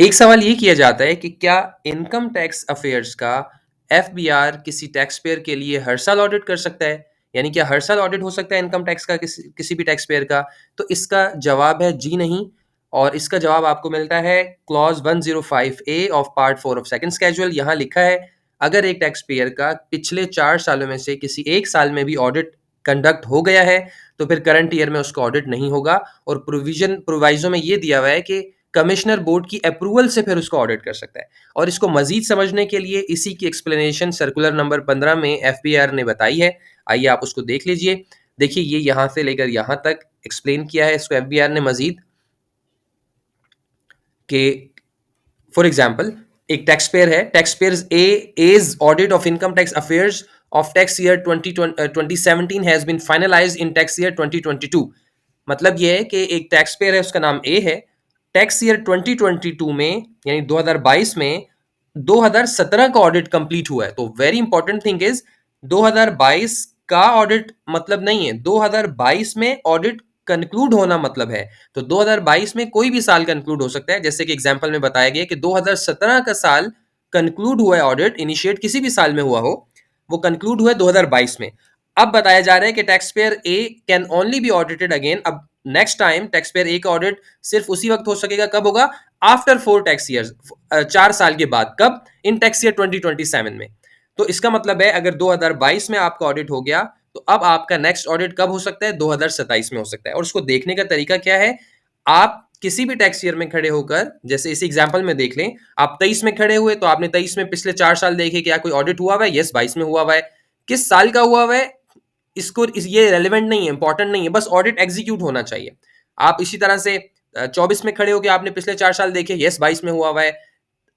एक सवाल ये किया जाता है कि क्या इनकम टैक्स अफेयर्स का एफबीआर किसी टैक्स पेयर के लिए हर साल ऑडिट कर सकता है? यानी क्या हर साल ऑडिट हो सकता है इनकम टैक्स का किसी भी टैक्स पेयर का? तो इसका जवाब है जी नहीं। और इसका जवाब आपको मिलता है clause 105A of part 4 of second schedule. यहाँ लिखा है अगर एक टैक्स पेयर का पिछले 4 सालों में से किसी एक साल में भी ऑडिट कंडक्ट हो गया है तो फिर करंट ईयर में उसका ऑडिट नहीं होगा। और प्रोवाइजो में ये दिया हुआ है कि कमिश्नर बोर्ड की अप्रूवल से फिर उसको ऑडिट कर सकता है। और इसको मजीद समझने के लिए इसी की एक्सप्लेनेशन सर्कुलर नंबर 15 में एफबीआर ने बताई है। आइए आप उसको देख लीजिए। देखिए ये यहां से लेकर यहां तक एक्सप्लेन किया है इसको एफबीआर ने मजीद कि फॉर एग्जाम्पल एक टैक्स पेयर है, tax pair A as audit of income tax affairs of tax year 2017 has been finalised in tax year 2022। मतलब ये है कि एक टैक्स पेयर है, उसका नाम ए है। टैक्स ईयर 2022 में यानी 2022 में 2017 का ऑडिट कंप्लीट हुआ है। तो वेरी इंपॉर्टेंट थिंग इज 2022 का ऑडिट मतलब नहीं है, 2022 में ऑडिट कंक्लूड होना मतलब है। तो 2022 में कोई भी साल कंक्लूड हो सकता है, जैसे कि एग्जांपल में बताया गया कि 2017 का साल कंक्लूड हुआ है, ऑडिट इनिशिएट किसी भी साल में हुआ हो, वो कंक्लूड हुआ है 2022 में। अब बताया जा रहा है कि tax payer A can only be audited again. अब next time tax payer A का ऑडिट सिर्फ उसी वक्त हो सकेगा, कब होगा? आफ्टर 4 टैक्स ईयर्स, 4 साल के बाद। कब? इन टैक्स ईयर 2027 में। तो इसका मतलब है अगर 2022 में आपका ऑडिट हो गया तो अब आपका नेक्स्ट ऑडिट कब हो सकता है? 2027 में हो सकता है। और उसको देखने का तरीका क्या है? आप किसी भी टैक्स ईयर में खड़े होकर, जैसे इसी एग्जांपल में देख लें, आप 23 में खड़े हुए तो आपने 23 में पिछले 4 साल देखे क्या कोई ऑडिट हुआ हुआ है? यस, 22 में हुआ हुआ है। किस साल का हुआ हुआ है ये रेलिवेंट नहीं है, इंपॉर्टेंट नहीं है, बस ऑडिट एग्जीक्यूट होना चाहिए। आप इसी तरह से 24 में खड़े होकर आपने पिछले 4 साल देखे, यस 22 में हुआ हुआ है।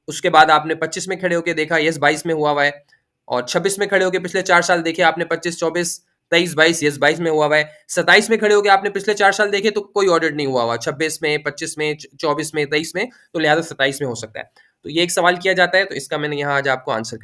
उसके बाद आपने 25 में खड़े होकर देखा, यस 22 में हुआ हुआ है। और 26 में खड़े होकर पिछले 4 साल देखे आपने, 25, 24, 23, 22, यस 22 में हुआ हुआ है। 27 में खड़े होकर आपने पिछले 4 साल देखे तो कोई ऑडिट नहीं हुआ हुआ, 26 में, 25 में, 24 में, 23 में, तो लिहाजा 27 में हो सकता है। तो ये एक सवाल किया जाता है, तो इसका मैंने यहाँ आज आपको आंसर